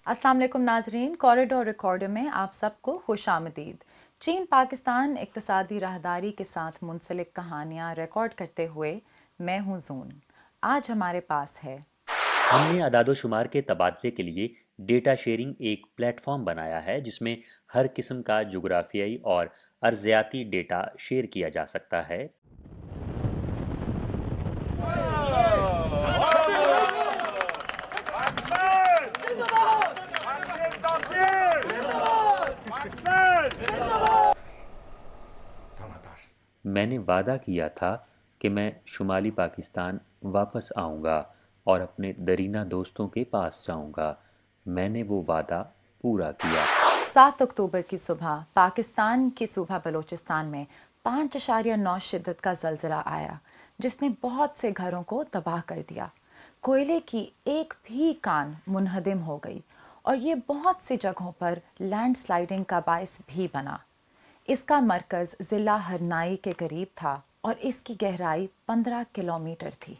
अस्सलाम वालेकुम नाजरीन, कॉरिडोर रिकॉर्डर में आप सबको खुश आमदीद। चीन पाकिस्तान इक्तिसादी राहदारी के साथ मुंसलिक कहानियाँ रिकॉर्ड करते हुए मैं हूँ जून। आज हमारे पास है हमने अदादो-शुमार के तबादले के लिए डेटा शेयरिंग एक प्लेटफॉर्म बनाया है जिसमें हर किस्म का जुग्राफियाई और अर्जियाती डेटा शेयर किया जा सकता है। मैंने वादा किया था कि मैं शुमाली पाकिस्तान वापस आऊँगा और अपने दरीना दोस्तों के पास जाऊँगा। मैंने वो वादा पूरा किया। 7 अक्टूबर की सुबह पाकिस्तान के सूबा बलूचिस्तान में 5.9 शिद्दत का ज़लज़ला आया, जिसने बहुत से घरों को तबाह कर दिया। कोयले की एक भी कान मुनहदिम हो गई और ये बहुत सी जगहों पर लैंड स्लाइडिंग का बायस भी बना। इसका मरकज़ ज़िला हरनाई के करीब था और इसकी गहराई 15 किलोमीटर थी।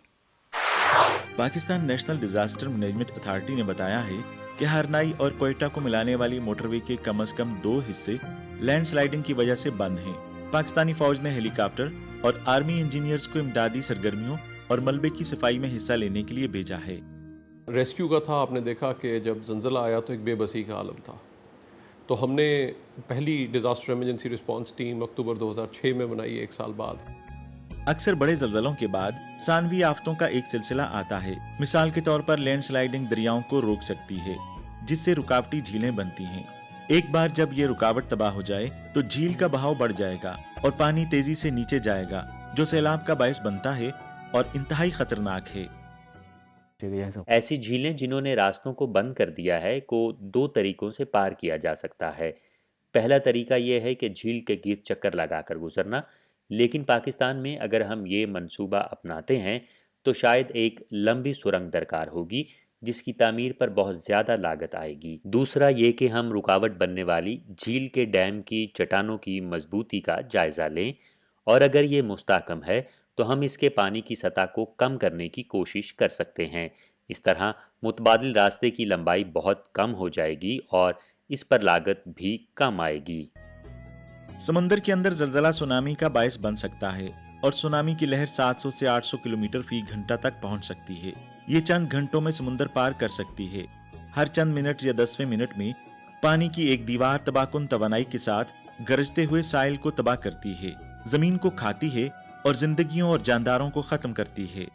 Pakistan national disaster management authority ने बताया है कि हरनाई और कोयटा को मिलाने वाली मोटरवे के कम से कम 2 हिस्से लैंडस्लाइडिंग की वजह से बंद हैं। पाकिस्तानी फौज ने हेलीकॉप्टर और आर्मी इंजीनियर्स को इमदादी सरगर्मियों और मलबे की सफाई में हिस्सा लेने के लिए भेजा है। रेस्क्यू का था, आपने देखा कि जब ज़लज़ला आया तो एक बेबसी का आलम था, तो हमने पहली डिज़ास्टर इमरजेंसी रिस्पांस टीम अक्टूबर 2006 में बनाई, 1 साल बाद। अक्सर बड़े जल्जलों के बाद सानवी आफतों का एक सिलसिला आता है। मिसाल के तौर पर लैंडस्लाइडिंग दरियाओं को रोक सकती है, जिससे रुकावटी झीलें बनती हैं। एक बार जब ये रुकावट तबाह हो जाए तो झील का बहाव बढ़ जाएगा और पानी तेजी से नीचे जाएगा, जो सैलाब का बायस बनता है और इंतहाई खतरनाक है। ऐसी झीलें जिन्होंने रास्तों को बंद कर दिया है को 2 तरीकों से पार किया जा सकता है। पहला तरीका यह है कि झील के गिर्द चक्कर लगाकर गुजरना, लेकिन पाकिस्तान में अगर हम ये मंसूबा अपनाते हैं तो शायद एक लंबी सुरंग दरकार होगी जिसकी तामीर पर बहुत ज़्यादा लागत आएगी। दूसरा ये कि हम रुकावट बनने वाली झील के डैम की चट्टानों की मजबूती का जायज़ा लें और अगर ये मुस्तहकम है तो हम इसके पानी की सतह को कम करने की कोशिश कर सकते हैं। इस तरह मुतबादिल रास्ते की लंबाई बहुत कम हो जाएगी और इस पर लागत भी कम आएगी। समंदर के अंदर जल्जला सुनामी का बायस बन सकता है और सुनामी की लहर 700 से 800 किलोमीटर फी घंटा तक पहुंच सकती है। ये चंद घंटों में समुंदर पार कर सकती है। हर चंद मिनट या 10वें मिनट में पानी की एक दीवार तबाहकुन तवानाई के साथ गरजते हुए साहिल को तबाह करती है, जमीन को खाती है और जिंदगियों और जानदारों को खत्म करती है।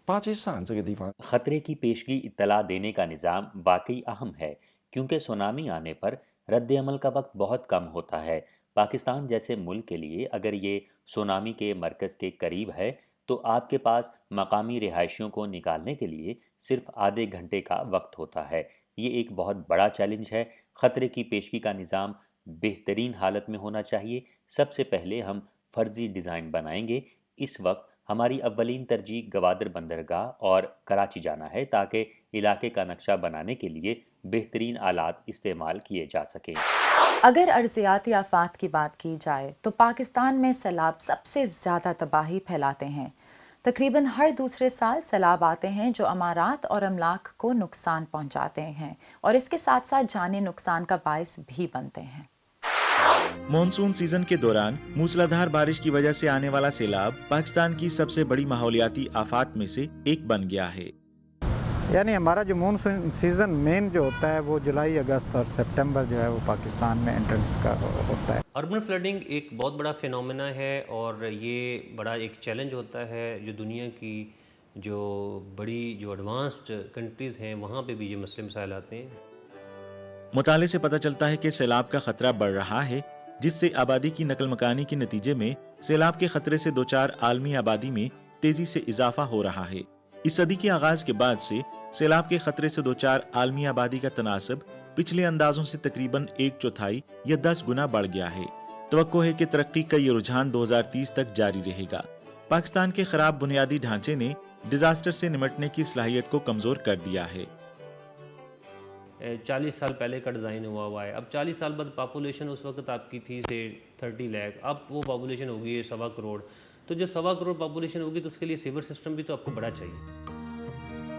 खतरे की पेशगी इत्तला देने का निज़ाम वाकई अहम है, क्योंकि सुनामी आने पर रद्द अमल का वक्त बहुत कम होता है। पाकिस्तान जैसे मुल्क के लिए अगर ये सुनामी के मरकज़ के करीब है तो आपके पास मकामी रिहायशियों को निकालने के लिए सिर्फ आधे घंटे का वक्त होता है। ये एक बहुत बड़ा चैलेंज है। ख़तरे की पेशगी का निज़ाम बेहतरीन हालत में होना चाहिए। सबसे पहले हम फ़र्ज़ी डिज़ाइन बनाएंगे। इस वक्त हमारी अव्वलीन तरजीह गवादर बंदरगाह और कराची जाना है ताकि इलाके का नक्शा बनाने के लिए बेहतरीन आलात इस्तेमाल किए जा सकें। अगर अर्जियाती आफात की बात की जाए तो पाकिस्तान में सैलाब सबसे ज़्यादा तबाही फैलाते हैं। तकरीबन हर दूसरे साल सैलाब आते हैं जो अमारात और अमलाक को नुकसान पहुंचाते हैं और इसके साथ साथ जानी नुकसान का बायस भी बनते हैं। मॉनसून सीजन के दौरान मूसलाधार बारिश की वजह से आने वाला सैलाब पाकिस्तान की सबसे बड़ी माहौलियाती आफात में से एक बन गया है। यानी हमारा जो मानसून सीज़न मेन जो होता है वो जुलाई, अगस्त और सितंबर जो है वो पाकिस्तान में एंट्रेंस का होता है। अर्बन फ्लडिंग एक बहुत बड़ा फिनोमेना है और ये बड़ा एक चैलेंज होता है जो दुनिया की जो एडवांस्ड कंट्रीज़ हैं वहाँ पे भी ये मसले मसाइल आते हैं। मुताले से पता चलता है कि सैलाब का खतरा बढ़ रहा है, जिससे आबादी की नकल मकानी के नतीजे में सैलाब के खतरे से 2-4 आलमी आबादी में तेजी से इजाफा हो रहा है। इस सदी के आगाज के बाद से सैलाब के खतरे से 2-4 आलमी आबादी का तनासब पिछले अंदाजों से तकरीबन 1/4 या 10 गुना बढ़ गया है। तवक्को है कि तरक्की का ये रुझान 2030 तक जारी रहेगा। पाकिस्तान के खराब बुनियादी ढांचे ने डिजास्टर से निपटने की सलाहियत को कमजोर कर दिया है। 40 साल पहले का डिज़ाइन हुआ है। अब 40 साल बाद पॉपुलेशन उस वक्त आपकी थी से 30 लाख, अब वो पॉपुलेशन होगी 1.25 करोड़। तो जो 1.25 करोड़ पॉपुलेशन होगी तो उसके लिए सीवर सिस्टम भी तो आपको बड़ा चाहिए।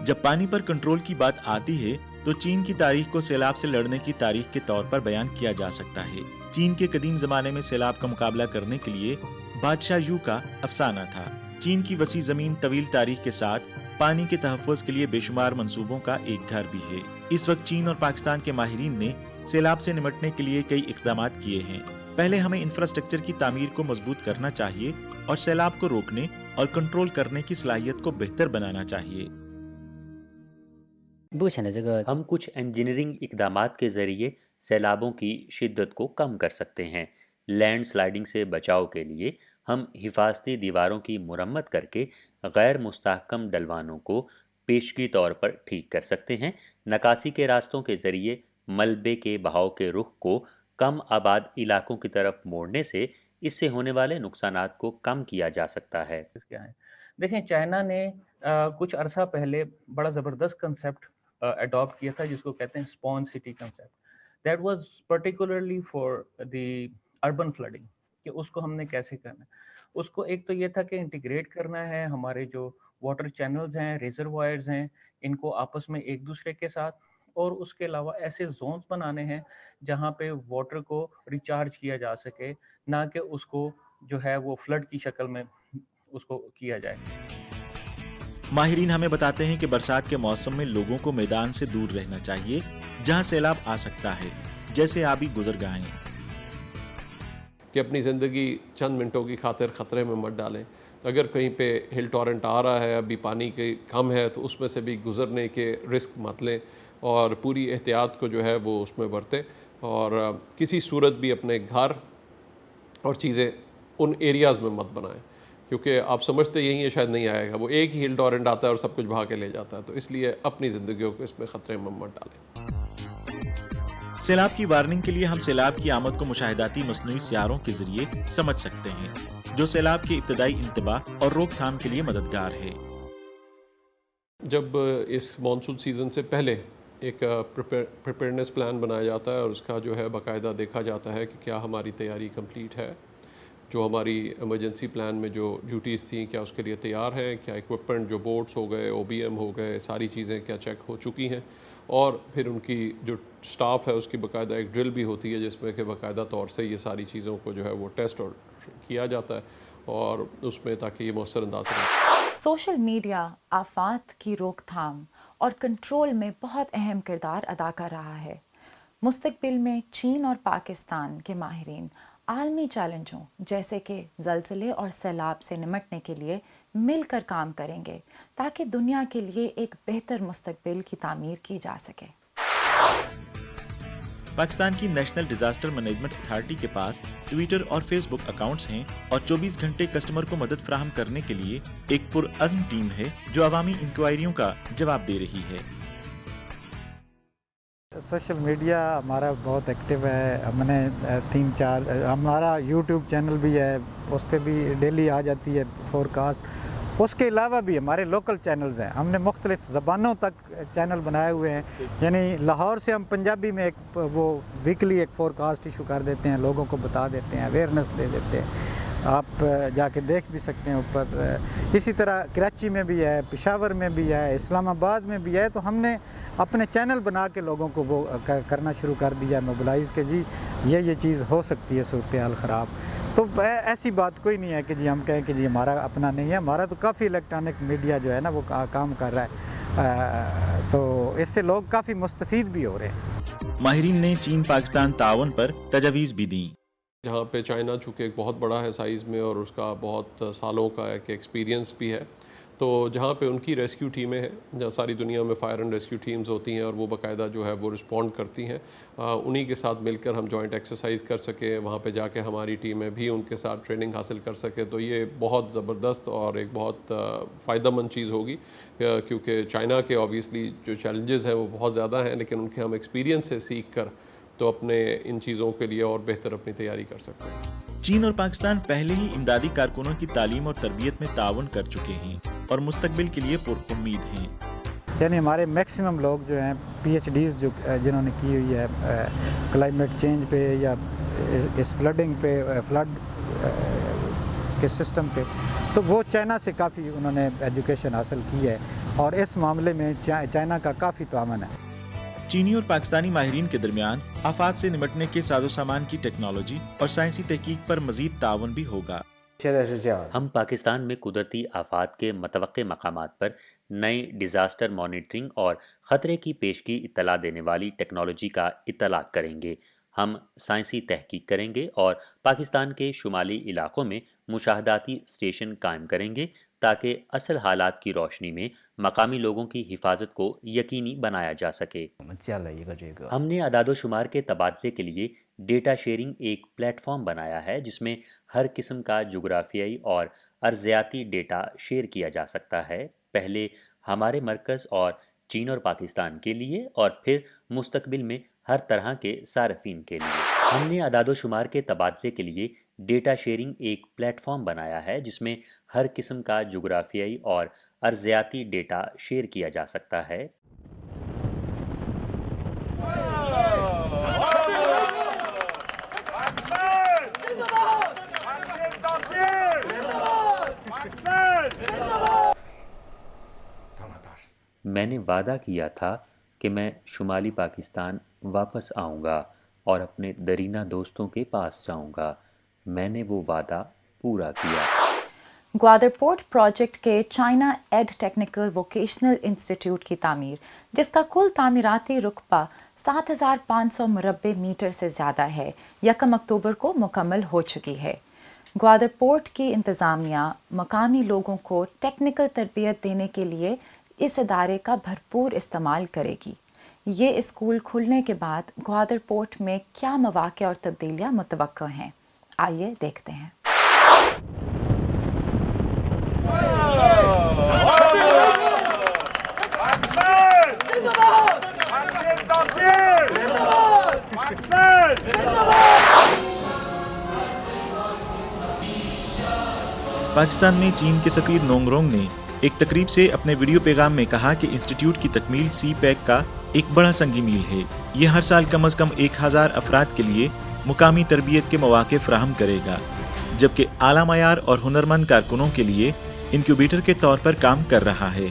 जब पानी पर कंट्रोल की बात आती है तो चीन की तारीख को सैलाब से लड़ने की तारीख के तौर पर बयान किया जा सकता है। चीन के कदीम जमाने में सैलाब का मुकाबला करने के लिए बादशाह यू का अफसाना था। चीन की वसी जमीन तवील तारीख के साथ पानी के तहफ़्फ़ुज़ के लिए बेशुमार मंसूबों का एक घर भी है। इस वक्त चीन और पाकिस्तान के माहिरीन ने सैलाब से निपटने के लिए कई इक़दामात किए हैं। पहले हमें इंफ्रास्ट्रक्चर की तामीर को मजबूत करना चाहिए और सैलाब को रोकने और कंट्रोल करने की सलाहियत को बेहतर बनाना चाहिए। 目前的这个 हम कुछ इंजीनियरिंग इकदामात के ज़रिए सैलाबों की शिद्दत को कम कर सकते हैं। लैंड स्लाइडिंग से बचाव के लिए हम हिफाजती दीवारों की मुरम्मत करके गैर मुस्तहकम डलवानों को पेशगी तौर पर ठीक कर सकते हैं। नकासी के रास्तों के ज़रिए मलबे के बहाव के रुख को कम आबाद इलाकों की तरफ मोड़ने से इससे होने वाले नुकसानात को कम किया जा सकता है। क्या है, देखें चाइना ने कुछ अरसा पहले बड़ा ज़बरदस्त कंसेप्ट अडॉप्ट किया था जिसको कहते हैं spawn city concept. That was particularly for the urban flooding, कि उसको हमने कैसे करना है। उसको एक तो ये था कि इंटीग्रेट करना है हमारे जो वाटर चैनल्स हैं, रिजर्वायर्स हैं, इनको आपस में एक दूसरे के साथ, और उसके अलावा ऐसे जोन्स बनाने हैं जहाँ पे वाटर को रिचार्ज किया जा सके, ना कि उसको जो है वो फ्लड की शक्ल में उसको किया जाए। माहिरीन हमें बताते हैं कि बरसात के मौसम में लोगों को मैदान से दूर रहना चाहिए जहां सैलाब आ सकता है, जैसे आबी गुजरगाहें। कि अपनी ज़िंदगी चंद मिनटों की खातिर ख़तरे में मत डालें। तो अगर कहीं पे हिल टॉरेंट आ रहा है, अभी पानी के कम है, तो उसमें से भी गुज़रने के रिस्क मत लें और पूरी एहतियात को जो है वो उसमें बरतें, और किसी सूरत भी अपने घर और चीज़ें उन एरियाज़ में मत बनाएं, क्योंकि आप समझते यही है शायद नहीं आएगा, वो एक ही हिल टॉरेंट आता है और सब कुछ भाग के ले जाता है। तो इसलिए अपनी ज़िंदगियों को इसमें ख़तरे में मत डालें। सैलाब की वार्निंग के लिए हम सैलाब की आमद को मुशाहिदाती मसनूई सियारों के जरिए समझ सकते हैं, जो सैलाब के इब्तदाई इंतबाह और रोकथाम के लिए मददगार है। जब इस मानसून सीज़न से पहले एक प्रिपेयरनेस प्लान बनाया जाता है और उसका जो है बाकायदा देखा जाता है कि क्या हमारी तैयारी कंप्लीट है, जो हमारी इमरजेंसी प्लान में जो ड्यूटीज़ थी क्या उसके लिए तैयार हैं, क्या इक्विपमेंट जो बोट्स हो गए, OBM हो गए, सारी चीज़ें क्या चेक हो चुकी हैं, और फिर उनकी जो स्टाफ है उसकी बाकायदा एक ड्रिल भी होती है जिसमें कि बाकायदा तौर से ये सारी चीज़ों को जो है वो टेस्ट और किया जाता है, और उसमें ताकि ये मौसर अंदाज रहे। सोशल मीडिया आफात की रोकथाम और कंट्रोल में बहुत अहम किरदार अदा कर रहा है। मुस्तकबिल में चीन और पाकिस्तान के माहिरीन आलमी चैलेंजों जैसे कि ज़लज़ले और सैलाब से निपटने के लिए मिलकर काम करेंगे ताकि दुनिया के लिए एक बेहतर मुस्तकबिल की तामीर की जा सके। पाकिस्तान की नेशनल डिजास्टर मैनेजमेंट अथॉरिटी के पास ट्विटर और फेसबुक अकाउंट्स हैं और 24 घंटे कस्टमर को मदद फराहम करने के लिए एक पुरअज़्म टीम है जो अवामी इंक्वायरियों का जवाब दे रही है। सोशल मीडिया हमारा बहुत एक्टिव है। हमने 3-4 हमारा यूट्यूब चैनल भी है, उस पर भी डेली आ जाती है फोरकास्ट। उसके अलावा भी हमारे लोकल चैनल्स हैं, हमने मुख्तलिफ़ ज़बानों तक चैनल बनाए हुए हैं। यानी लाहौर से हम पंजाबी में एक वो वीकली एक फोरकास्ट इशू कर देते हैं, लोगों को बता देते हैं, अवेयरनेस दे देते हैं। आप जाके देख भी सकते हैं ऊपर। इसी तरह कराची में भी है, पेशावर में भी है, इस्लामाबाद में भी है। तो हमने अपने चैनल बना के लोगों को वो करना शुरू कर दिया, मोबिलाइज़ के जी ये चीज़ हो सकती है, सूरत हाल ख़राब। तो ऐसी बात कोई नहीं है कि जी हम कहें कि जी हमारा अपना नहीं है। हमारा तो काफ़ी इलेक्ट्रॉनिक मीडिया जो है ना वो काम कर रहा है, तो इससे लोग काफ़ी मुस्तफ़ीद भी हो रहे हैं। माहिरीन ने चीन पाकिस्तान ताउन पर तजवीज़ भी दी। जहाँ पे चाइना चूँकि एक बहुत बड़ा है साइज़ में और उसका बहुत सालों का एक एक्सपीरियंस भी है, तो जहाँ पे उनकी रेस्क्यू टीमें हैं, जहाँ सारी दुनिया में फायर एंड रेस्क्यू टीम्स होती हैं और वो बाकायदा जो है वो रिस्पॉन्ड करती हैं, उन्हीं के साथ मिलकर हम जॉइंट एक्सरसाइज कर सकें, वहाँ पे जाके हमारी टीमें भी उनके साथ ट्रेनिंग हासिल कर सकें। तो ये बहुत ज़बरदस्त और एक बहुत फ़ायदेमंद चीज़ होगी, क्योंकि चाइना के ऑब्वियसली जो चैलेंजेस हैं वो बहुत ज़्यादा हैं, लेकिन उनके हम एक्सपीरियंस से सीख कर तो अपने इन चीज़ों के लिए और बेहतर अपनी तैयारी कर सकते हैं। चीन और पाकिस्तान पहले ही इमदादी कारकुनों की तालीम और तरबियत में ताउन कर चुके हैं और मुस्तकबिल के लिए पुरुम्मीद हैं। यानी हमारे मैक्सिमम लोग जो हैं PhDs जिन्होंने की हुई है क्लाइमेट चेंज पे या इस फ्लडिंग पे, फ्लड के सिस्टम पे, तो वो चाइना से काफ़ी उन्होंने एजुकेशन हासिल की है और इस मामले में चाइना का काफ़ी तामन है। चीनी और पाकिस्तानी माहिरीन के दरमियान आफात से निपटने के साजो सामान की टेक्नोलॉजी और साइंसी तहकीक पर मजीद ताउन भी होगा। 现在是这样的， हम पाकिस्तान में कुदरती आफात के मतवक्के मकामात पर नई डिज़ास्टर मॉनिटरिंग और ख़तरे की पेशगी इत्तला देने वाली टेक्नोलॉजी का इत्तलाक करेंगे। हम साइंसी तहकीक करेंगे और पाकिस्तान के शुमाली इलाकों में मुशाहदाती स्टेशन कायम करेंगे ताकि असल हालात की रोशनी में मकामी लोगों की हिफाजत को यकीनी बनाया जा सके। 我们建了一个这个 हमने अदादो शुमार के तबादले के लिए डेटा शेयरिंग एक प्लेटफॉर्म बनाया है जिसमें हर किस्म का जुग्राफियाई और अर्जियाती डेटा शेयर किया जा सकता है, पहले हमारे मरकज़ और चीन और पाकिस्तान के लिए और फिर मुस्तकबिल में हर तरह के सारफीन के लिए। हमने अदादो शुमार के तबादले के लिए डेटा शेयरिंग एक प्लेटफॉर्म बनाया है जिसमें हर किस्म का जुग्राफियाई और अर्जियाती डेटा शेयर किया जा सकता है। मैंने वादा किया था कि मैं शुमाली पाकिस्तान वापस आऊँगा और अपने दरीना दोस्तों के पास जाऊँगा। मैंने वो वादा पूरा किया। ग्वादर पोर्ट प्रोजेक्ट के China aid technical vocational institute की तामीर, जिसका कुल तामीराती रुकबा 7,500 मुरब्बे मीटर से ज़्यादा है, 1 अक्टूबर को मुकम्मल हो चुकी है। ग्वादर पोर्ट की इंतज़ामिया मकामी लोगों को टेक्निकल तरबियत देने के लिए इस इदारे का भरपूर इस्तेमाल करेगी। ये स्कूल खुलने के बाद ग्वादर पोर्ट में क्या मौक़े और तब्दीलियाँ मुतवक्को हैं, आइए देखते हैं। पाकिस्तान में चीन के सफीर नोंगरोंग ने एक तकरीब से अपने वीडियो पैगाम में कहा कि इंस्टीट्यूट की तकमील सी पैक का एक बड़ा संगी मील है। ये हर साल कम अज़ कम 1000 अफराद के लिए मुकामी तरबियत के मौक़े फराहम करेगा, जबकि आला मयार और हुनरमंद कारकुनों के लिए इनक्यूबेटर के तौर पर काम कर रहा है।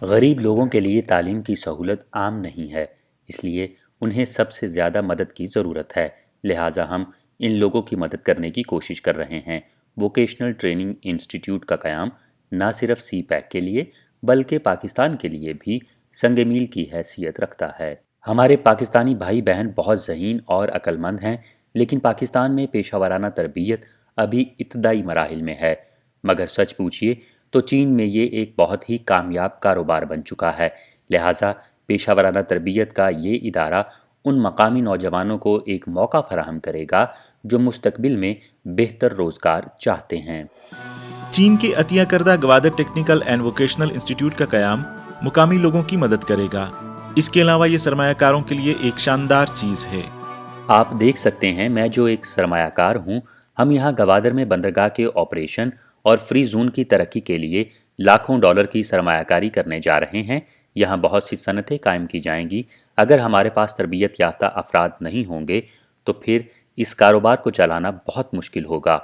गरीब लोगों के लिए तालीम की सहूलत आम नहीं है, इसलिए उन्हें सबसे ज़्यादा मदद की ज़रूरत है। लिहाजा हम इन लोगों की मदद करने की कोशिश कर रहे हैं। वोकेशनल ट्रेनिंग इंस्टीट्यूट का क़याम न सिर्फ सी पैक के लिए बल्कि पाकिस्तान के लिए भी संग मील की हैसियत रखता है। हमारे पाकिस्तानी भाई बहन बहुत ज़हीन और अक्लमंद हैं, लेकिन पाकिस्तान में पेशा वराना तरबियत अभी इब्तदाई मराहिल में है। मगर सच पूछिए तो चीन में ये एक बहुत ही कामयाब कारोबार बन चुका है। लिहाजा पेशा वराना तरबियत का ये इदारा उन मकामी नौजवानों को एक मौका फराहम करेगा जो मुस्तकबिल में बेहतर रोज़गार चाहते हैं। चीन के अतिया करदा Gwadar technical and vocational institute का क़याम मुकामी लोगों की मदद करेगा। इसके अलावा ये सरमायाकारों के लिए एक शानदार चीज़ है। आप देख सकते हैं, मैं जो एक सरमायाकार हूँ, हम यहाँ गवादर में बंदरगाह के ऑपरेशन और फ्री जोन की तरक्की के लिए लाखों डॉलर की सरमायाकारी करने जा रहे हैं। यहाँ बहुत सी सनतें कायम की जाएंगी। अगर हमारे पास तरबियत याफ्ता अफराद नहीं होंगे तो फिर इस कारोबार को चलाना बहुत मुश्किल होगा।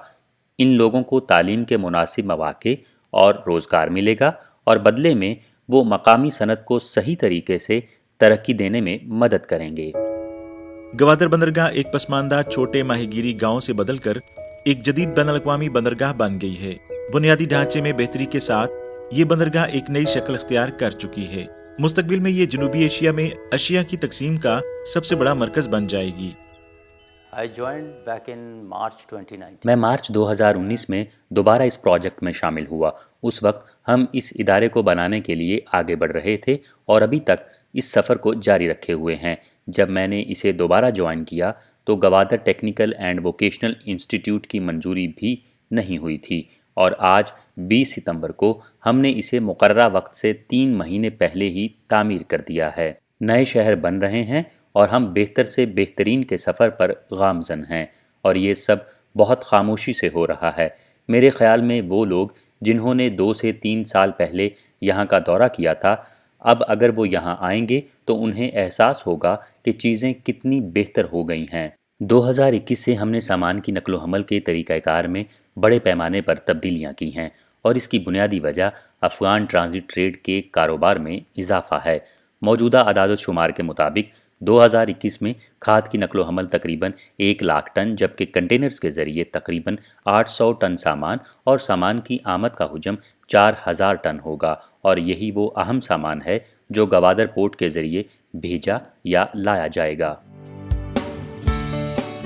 इन लोगों को तालीम के मुनासिब मौक़े और रोज़गार मिलेगा और बदले में वो मकामी सनत को सही तरीके से तरक्की देने में मदद करेंगे। गवादर बंदरगाह एक पसमानदा छोटे माहीगीरी गांव से बदलकर एक जदीद बैनुल-अक़वामी बंदरगाह बन गई है। बुनियादी ढांचे में बेहतरी के साथ ये बंदरगाह एक नई शक्ल इख्तियार कर चुकी है। मुस्तकबिल में ये जनूबी एशिया में अशिया की तकसीम का सबसे बड़ा मरकज बन जाएगी। मैं मार्च 2019 में दोबारा इस प्रोजेक्ट में शामिल हुआ। उस वक्त हम इस इदारे को बनाने के लिए आगे बढ़ रहे थे और अभी तक इस सफ़र को जारी रखे हुए हैं। जब मैंने इसे दोबारा ज्वाइन किया तो Gwadar technical and vocational institute की मंजूरी भी नहीं हुई थी और आज 20 सितंबर को हमने इसे मुकर्ररा वक्त से 3 महीने पहले ही तामीर कर दिया है। नए शहर बन रहे हैं और हम बेहतर से बेहतरीन के सफ़र पर गामज़न हैं और ये सब बहुत खामोशी से हो रहा है। मेरे ख़्याल में वो लोग जिन्होंने 2 से 3 साल पहले यहाँ का दौरा किया था, अब अगर वो यहाँ आएंगे तो उन्हें एहसास होगा कि चीज़ें कितनी बेहतर हो गई हैं। 2021 से हमने सामान की नकलो हमल के तरीक़ाकार में बड़े पैमाने पर तब्दीलियाँ की हैं और इसकी बुनियादी वजह अफ़गान ट्रांजिट ट्रेड के कारोबार में इजाफ़ा है। موجودہ اعداد و شمار کے مطابق 2021 میں کھاد کی نقل و حمل تقریباً 1 لاکھ ٹن جبکہ کنٹینرز کے ذریعے تقریباً 800 ٹن سامان اور سامان کی آمد کا حجم 4000 ٹن ہوگا اور یہی وہ اہم سامان ہے جو گوادر پورٹ کے ذریعے بھیجا یا لایا جائے گا۔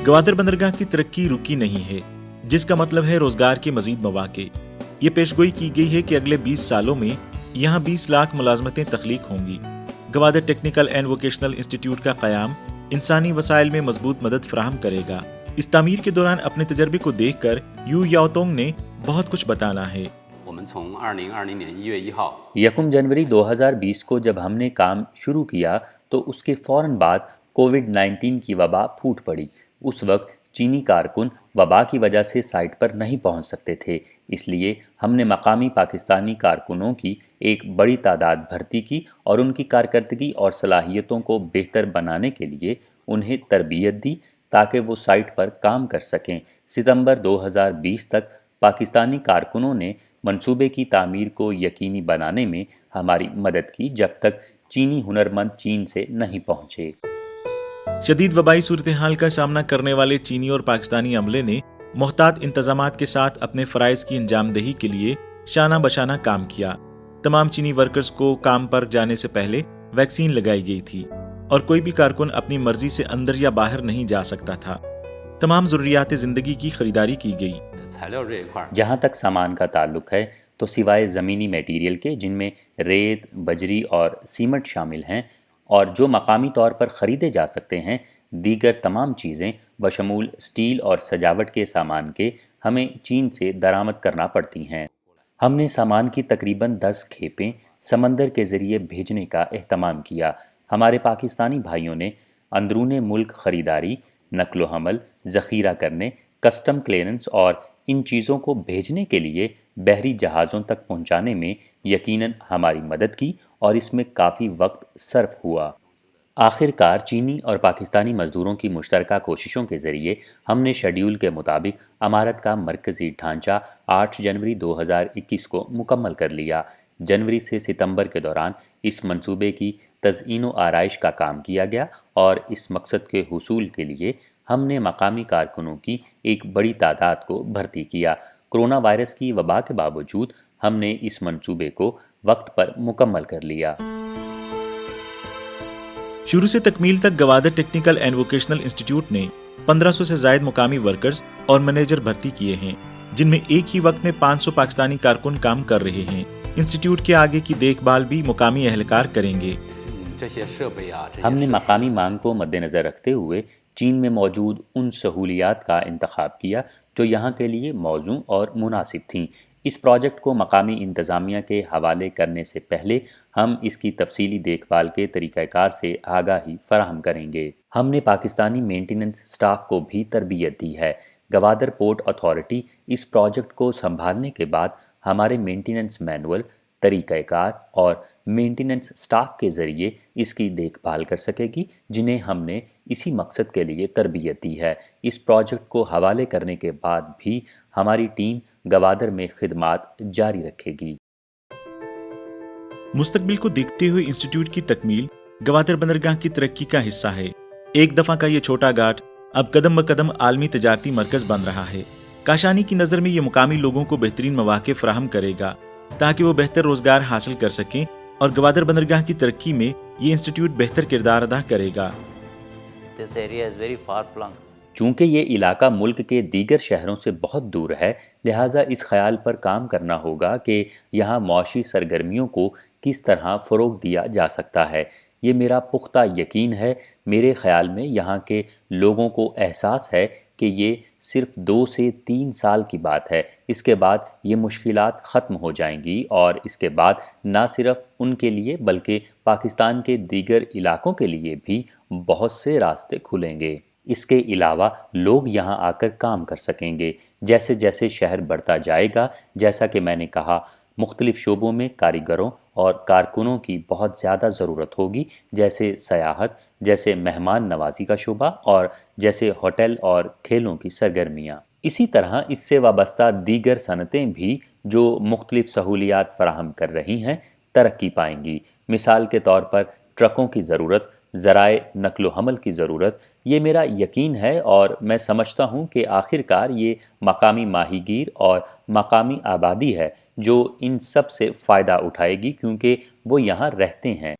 گوادر بندرگاہ کی ترقی رکی نہیں ہے، جس کا مطلب ہے روزگار کے مزید مواقع۔ یہ پیشگوئی کی گئی ہے کہ اگلے 20 سالوں میں یہاں 20 لاکھ ملازمتیں تخلیق ہوں گی۔ Gwadar technical and vocational institute کا قیام انسانی وسائل میں مضبوط مدد فراہم کرے گا۔ اس تعمیر کے دوران اپنے تجربے کو دیکھ کر یو یاوتونگ نے بہت کچھ بتانا ہے۔ 1 جنوری 2020 کو جب ہم نے کام شروع کیا تو اس کے فوراً بعد کووڈ-19 کی وبا پھوٹ پڑی۔ اس وقت چینی کارکن وبا کی وجہ سے سائٹ پر نہیں پہنچ سکتے تھے، اس لیے ہم نے مقامی پاکستانی کارکنوں کی ایک بڑی تعداد بھرتی کی اور ان کی کارکردگی اور صلاحیتوں کو بہتر بنانے کے لیے انہیں تربیت دی تاکہ وہ سائٹ پر کام کر سکیں۔ ستمبر 2020 تک پاکستانی کارکنوں نے منصوبے کی تعمیر کو یقینی بنانے میں ہماری مدد کی جب تک چینی ہنرمند چین سے نہیں پہنچے۔ شدید وبائی صورتحال کا سامنا کرنے والے چینی اور پاکستانی عملے نے محتاط انتظامات کے ساتھ اپنے فرائض کی انجام دہی کے لیے شانہ بشانہ کام کیا۔ تمام چینی ورکرز کو کام پر جانے سے پہلے ویکسین لگائی گئی تھی اور کوئی بھی کارکن اپنی مرضی سے اندر یا باہر نہیں جا سکتا تھا۔ تمام ضروریات زندگی کی خریداری کی گئی۔ جہاں تک سامان کا تعلق ہے تو سوائے زمینی میٹیریل کے جن میں ریت، بجری اور سیمنٹ شامل ہیں اور جو مقامی طور پر خریدے جا سکتے ہیں، دیگر تمام چیزیں بشمول سٹیل اور سجاوٹ کے سامان کے ہمیں چین سے درآمد کرنا پڑتی ہیں۔ ہم نے سامان کی تقریباً 10 کھیپیں سمندر کے ذریعے بھیجنے کا اہتمام کیا۔ ہمارے پاکستانی بھائیوں نے اندرون ملک خریداری، نقل و حمل، ذخیرہ کرنے، کسٹم کلیئرنس اور ان چیزوں کو بھیجنے کے لیے بحری جہازوں تک پہنچانے میں یقیناً ہماری مدد کی اور اس میں کافی وقت صرف ہوا۔ آخر کار چینی اور پاکستانی مزدوروں کی مشترکہ کوششوں کے ذریعے ہم نے شیڈیول کے مطابق عمارت کا مرکزی ڈھانچہ 8 جنوری 2021 کو مکمل کر لیا۔ جنوری سے ستمبر کے دوران اس منصوبے کی تزئین و آرائش کا کام کیا گیا اور اس مقصد کے حصول کے لیے ہم نے مقامی کارکنوں کی ایک بڑی تعداد کو بھرتی کیا۔ کرونا وائرس کی وبا کے باوجود ہم نے اس منصوبے کو وقت پر مکمل کر لیا۔ شروع سے تکمیل تک Gwadar technical and vocational institute نے 1500 سے زائد مقامی ورکرز اور مینیجر بھرتی کیے ہیں، جن میں ایک ہی وقت میں 500 پاکستانی کارکن کام کر رہے ہیں۔ انسٹیٹیوٹ کے آگے کی دیکھ بھال بھی مقامی اہلکار کریں گے۔ ہم نے مقامی مانگ کو مد نظر رکھتے ہوئے چین میں موجود ان سہولیات کا انتخاب کیا جو یہاں کے لیے موزوں اور مناسب تھیں۔ اس پروجیکٹ کو مقامی انتظامیہ کے حوالے کرنے سے پہلے ہم اس کی تفصیلی دیکھ بھال کے طریقہ کار سے آگاہی فراہم کریں گے۔ ہم نے پاکستانی مینٹیننس سٹاف کو بھی تربیت دی ہے۔ گوادر پورٹ اتھارٹی اس پروجیکٹ کو سنبھالنے کے بعد ہمارے مینٹیننس مینول، طریقہ کار اور مینٹیننس سٹاف کے ذریعے اس کی دیکھ بھال کر سکے گی، جنہیں ہم نے اسی مقصد کے لیے تربیت دی ہے۔ اس پروجیکٹ کو حوالے کرنے کے بعد بھی ہماری ٹیم گوادر میں خدمات جاری رکھے گی۔ مستقبل کو دیکھتے ہوئے انسٹیٹیوٹ کی تکمیل گوادر بندرگاہ کی ترقی کا حصہ ہے۔ ایک دفعہ کا یہ چھوٹا گھاٹ اب قدم بقدم عالمی تجارتی مرکز بن رہا ہے۔ کاشانی کی نظر میں یہ مقامی لوگوں کو بہترین مواقع فراہم کرے گا تاکہ وہ بہتر روزگار حاصل کر سکیں اور گوادر بندرگاہ کی ترقی میں یہ انسٹیٹیوٹ بہتر کردار ادا کرے گا۔ چونکہ یہ علاقہ ملک کے دیگر شہروں سے بہت دور ہے، لہٰذا اس خیال پر کام کرنا ہوگا کہ یہاں معاشی سرگرمیوں کو کس طرح فروغ دیا جا سکتا ہے۔ یہ میرا پختہ یقین ہے۔ میرے خیال میں یہاں کے لوگوں کو احساس ہے کہ یہ صرف 2 سے 3 سال کی بات ہے، اس کے بعد یہ مشکلات ختم ہو جائیں گی اور اس کے بعد نہ صرف ان کے لیے بلکہ پاکستان کے دیگر علاقوں کے لیے بھی بہت سے راستے کھلیں گے۔ اس کے علاوہ لوگ یہاں آ کر کام کر سکیں گے۔ جیسے جیسے شہر بڑھتا جائے گا، جیسا کہ میں نے کہا، مختلف شعبوں میں کاریگروں اور کارکنوں کی بہت زیادہ ضرورت ہوگی، جیسے سیاحت، جیسے مہمان نوازی کا شعبہ اور جیسے ہوٹل اور کھیلوں کی سرگرمیاں۔ اسی طرح اس سے وابستہ دیگر صنعتیں بھی جو مختلف سہولیات فراہم کر رہی ہیں ترقی پائیں گی۔ مثال کے طور پر ट्रकों की ज़रूरत, ज़राए नक्लो हमल की ज़रूरत, ये मेरा यकीन है और मैं समझता हूँ कि आखिरकार ये मकामी माहीगीर और मकामी आबादी है जो इन सब से फ़ायदा उठाएगी क्योंकि वो यहाँ रहते हैं।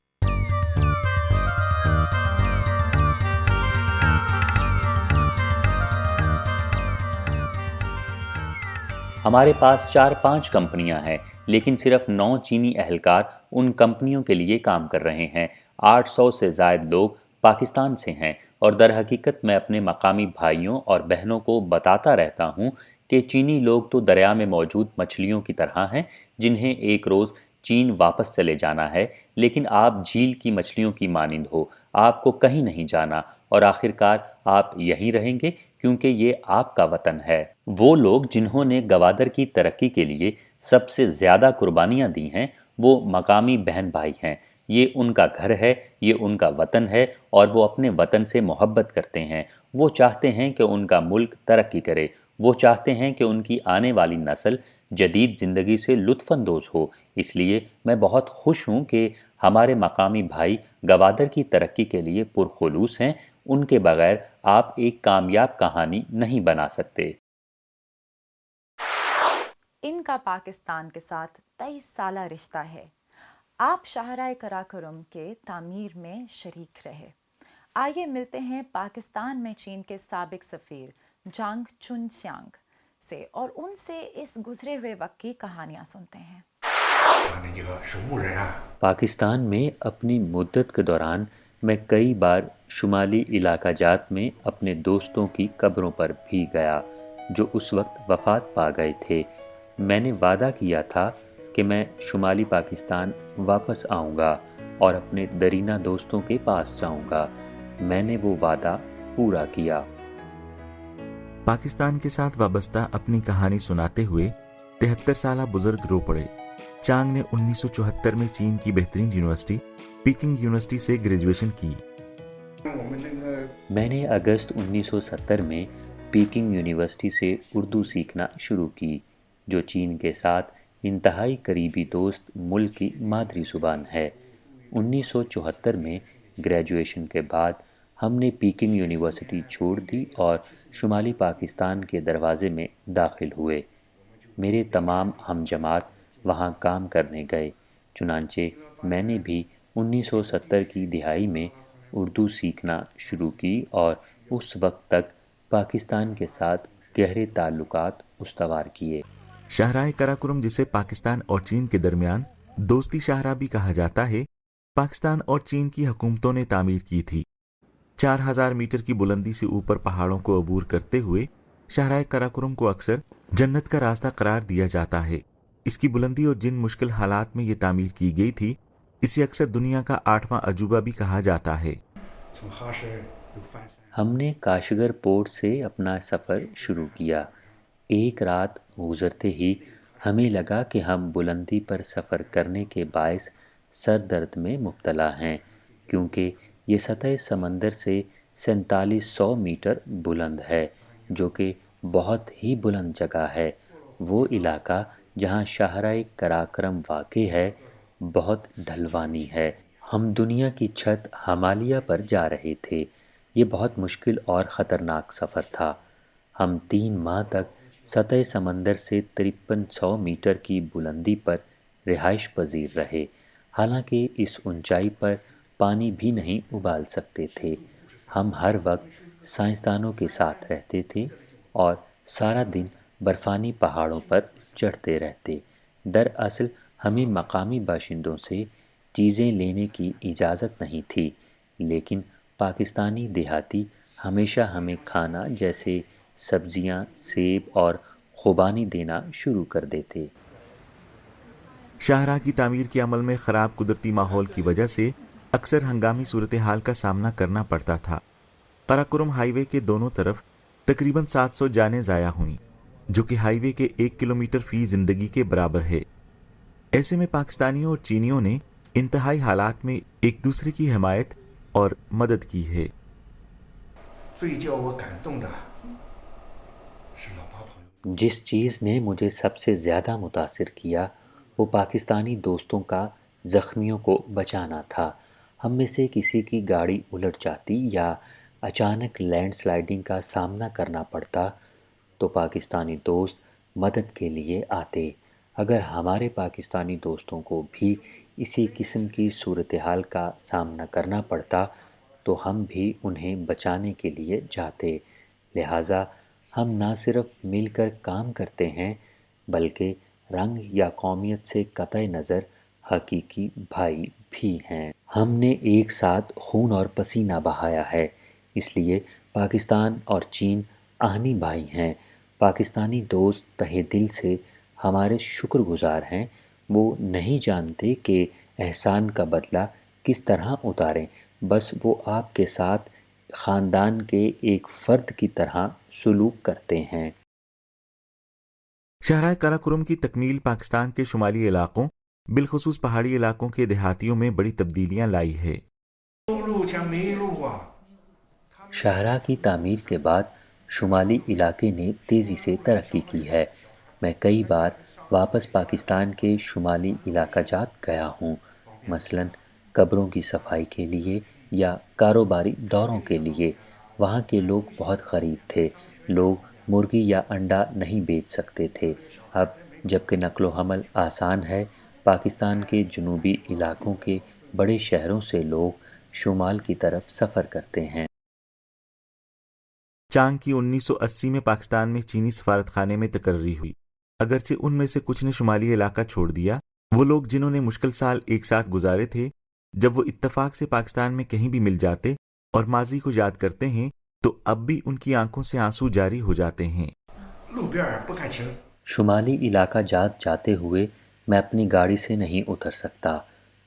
हमारे पास 4-5 कंपनियां हैं, लेकिन सिर्फ 9 चीनी अहलकार उन कंपनियों के लिए काम कर रहे हैं। 800 से ज़ायद लोग पाकिस्तान से हैं और दर हकीकत मैं अपने मकामी भाइयों और बहनों को बताता रहता हूँ कि चीनी लोग तो दरिया में मौजूद मछलियों की तरह हैं जिन्हें एक रोज़ चीन वापस चले जाना है, लेकिन आप झील की मछलियों की मानिंद हो, आपको कहीं नहीं जाना और आखिरकार आप यहीं रहेंगे क्योंकि ये आपका वतन है। वो लोग जिन्होंने गवादर की तरक्की के लिए सबसे ज़्यादा कुर्बानियाँ दी हैं वो मकामी बहन भाई हैं। ये उनका घर है, ये उनका वतन है और वो अपने वतन से मोहब्बत करते हैं। वो चाहते हैं कि उनका मुल्क तरक्की करे, वो चाहते हैं कि उनकी आने वाली नस्ल जदीद ज़िंदगी से लुत्फ़अंदोज़ हो। इसलिए मैं बहुत खुश हूँ कि हमारे मकामी भाई गवादर की तरक्की के लिए पुरखुलूस हैं। उनके बगैर आप एक कामयाब कहानी नहीं बना सकते। इनका पाकिस्तान के साथ 23 साला रिश्ता है। आप शाहराए कराकोरम के तामीर में शरीक रहे। आइए मिलते हैं पाकिस्तान में चीन के साबिक सफ़ीर जांग चुनचांग से और उनसे इस गुजरे हुए वक्त की कहानियाँ सुनते हैं। पाकिस्तान में अपनी मुद्दत के दौरान मैं कई बार शुमाली इलाका जात में अपने दोस्तों की कब्रों पर भी गया जो उस वक्त वफ़ात पा गए थे। मैंने वादा किया था कि मैं शुमाली पाकिस्तान वापस आऊँगा और अपने दरीना दोस्तों के पास जाऊँगा। मैंने वो वादा पूरा किया। पाकिस्तान के साथ वाबस्ता अपनी कहानी सुनाते हुए 73 साला बुजुर्ग रो पड़े। चांग ने 1974 में चीन की बेहतरीन यूनिवर्सिटी पीकिंग यूनिवर्सिटी से ग्रेजुएशन की। मैंने अगस्त 1970 में पीकिंग यूनिवर्सिटी से उर्दू सीखना शुरू की, जो चीन के साथ इंतहाई करीबी दोस्त मुल्क की मादरी ज़ुबान है। 1974 में ग्रेजुएशन के बाद हमने पीकिंग यूनिवर्सिटी छोड़ दी और शुमाली पाकिस्तान के दरवाज़े में दाखिल हुए। मेरे तमाम हम जमात वहाँ काम करने गए, चुनांचे मैंने भी 1970 की दिहाई में उर्दू सीखना शुरू की और उस वक्त तक पाकिस्तान के साथ गहरे ताल्लुकात उस्तवार किए। शाहराए कराकोरम, जिसे पाकिस्तान और चीन के दरमियान दोस्ती शाहरा भी कहा जाता है, पाकिस्तान और चीन की हुकूमतों ने तामीर की थी। 4000 मीटर की बुलंदी से ऊपर पहाड़ों को अबूर करते हुए शाहराए कराकोरम को अक्सर जन्नत का रास्ता करार दिया जाता है। इसकी बुलंदी और जिन मुश्किल हालात में ये तामीर की गई थी, इसे अक्सर दुनिया का 8वां अजूबा भी कहा जाता है। हमने काशगर पोर्ट से अपना सफ़र शुरू किया। एक रात गुजरते ही हमें लगा कि हम बुलंदी पर सफ़र करने के बायस सर दर्द में मुब्तला हैं, क्योंकि ये सतह समंदर से 4700 मीटर बुलंद है, जो कि बहुत ही बुलंद जगह है। वो इलाका जहाँ शाहराए कराकोरम वाक़े है बहुत ढलवानी है। हम दुनिया की छत हिमालय पर जा रहे थे। ये बहुत मुश्किल और ख़तरनाक सफ़र था। हम 3 माह तक सतह समंदर से 5300 मीटर की बुलंदी पर रिहाइश पजीर रहे। हालांकि इस ऊंचाई पर पानी भी नहीं उबाल सकते थे। हम हर वक्त साइंसदानों के साथ रहते थे और सारा दिन बर्फ़ानी पहाड़ों पर चढ़ते रहते। दरअसल हमें मकामी बाशिंदों से चीज़ें लेने की इजाज़त नहीं थी, लेकिन पाकिस्तानी देहाती हमेशा हमें खाना जैसे सब्जियां, सेब और खुबानी देना शुरू कर देते। शाहराह की तामीर के अमल में ख़राब कुदरती माहौल की वजह से अक्सर हंगामी सूरत हाल का सामना करना पड़ता था। कराकोरम हाईवे के दोनों तरफ तकरीबन 700 जानें ज़ाया हुई, जो कि हाईवे के 1 किलोमीटर फ़ी ज़िंदगी के बराबर है। ऐसे में पाकिस्तानियों और चीनियों ने इंतहाई हालात में एक दूसरे की हिमायत और मदद की है। जिस चीज़ ने मुझे सबसे ज़्यादा मुतासिर किया वो पाकिस्तानी दोस्तों का ज़ख्मियों को बचाना था। ہم میں سے کسی کی گاڑی الٹ جاتی یا اچانک لینڈ سلائڈنگ کا سامنا کرنا پڑتا تو پاکستانی دوست مدد کے لیے آتے۔ اگر ہمارے پاکستانی دوستوں کو بھی اسی قسم کی صورتحال کا سامنا کرنا پڑتا تو ہم بھی انہیں بچانے کے لیے جاتے۔ لہٰذا ہم نہ صرف مل کر کام کرتے ہیں بلکہ رنگ یا قومیت سے قطع نظر حقیقی بھائی بھی ہیں۔ ہم نے ایک ساتھ خون اور پسینہ بہایا ہے، اس لیے پاکستان اور چین آہنی بھائی ہیں۔ پاکستانی دوست تہہ دل سے ہمارے شکر گزار ہیں۔ وہ نہیں جانتے کہ احسان کا بدلہ کس طرح اتاریں، بس وہ آپ کے ساتھ خاندان کے ایک فرد کی طرح سلوک کرتے ہیں۔ شاہراہ قراقرم کی تکمیل پاکستان کے شمالی علاقوں بالخصوص پہاڑی علاقوں کے دیہاتیوں میں بڑی تبدیلیاں لائی ہے۔ شاہراہ کی تعمیر کے بعد شمالی علاقے نے تیزی سے ترقی کی ہے۔ میں کئی بار واپس پاکستان کے شمالی علاقہ جات گیا ہوں، مثلاً قبروں کی صفائی کے لیے یا کاروباری دوروں کے لیے۔ وہاں کے لوگ بہت غریب تھے، لوگ مرغی یا انڈا نہیں بیچ سکتے تھے۔ اب جب کہ نقل و حمل آسان ہے، پاکستان کے جنوبی علاقوں کے بڑے شہروں سے لوگ شمال کی طرف سفر کرتے ہیں۔ چانگ کی 1980 میں پاکستان میں چینی سفارت خانے میں تقرری ہوئی۔ اگرچہ ان میں سے کچھ نے شمالی علاقہ چھوڑ دیا، وہ لوگ جنہوں نے مشکل سال ایک ساتھ گزارے تھے، جب وہ اتفاق سے پاکستان میں کہیں بھی مل جاتے اور ماضی کو یاد کرتے ہیں تو اب بھی ان کی آنکھوں سے آنسو جاری ہو جاتے ہیں۔ شمالی علاقہ جات جاتے ہوئے میں اپنی گاڑی سے نہیں اتر سکتا۔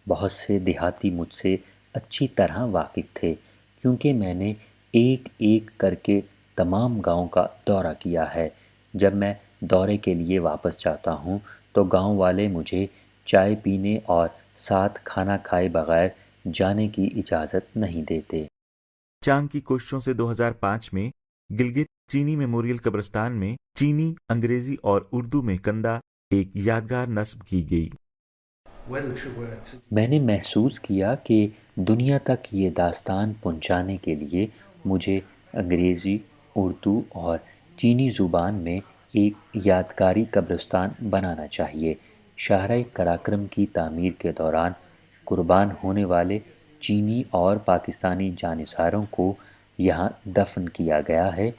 بہت سے دیہاتی مجھ سے اچھی طرح واقف تھے کیونکہ میں نے ایک ایک کر کے تمام گاؤں کا دورہ کیا ہے۔ جب میں دورے کے لیے واپس جاتا ہوں تو گاؤں والے مجھے چائے پینے اور ساتھ کھانا کھائے بغیر جانے کی اجازت نہیں دیتے۔ چانگ کی کوششوں سے 2005 میں گلگت چینی میموریل قبرستان میں چینی، انگریزی اور اردو میں کندہ ایک یادگار نصب کی گئی۔ میں نے محسوس کیا کہ دنیا تک یہ داستان پہنچانے کے لیے مجھے انگریزی، اردو اور چینی زبان میں ایک یادگاری قبرستان بنانا چاہیے۔ شاہراہ قراقرم کی تعمیر کے دوران قربان ہونے والے چینی اور پاکستانی جانثاروں کو یہاں دفن کیا گیا ہے۔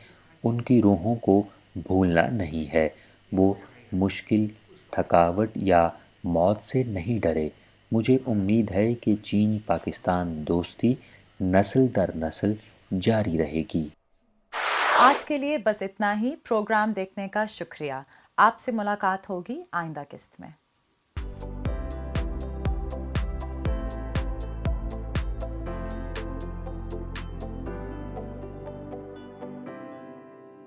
ان کی روحوں کو بھولنا نہیں ہے۔ وہ مشکل، تھکاوٹ یا موت سے نہیں ڈرے۔ مجھے امید ہے کہ چین پاکستان دوستی نسل در نسل جاری رہے گی۔ آج کے لیے بس اتنا ہی۔ پروگرام دیکھنے کا شکریہ۔ آپ سے ملاقات ہوگی آئندہ قسط میں۔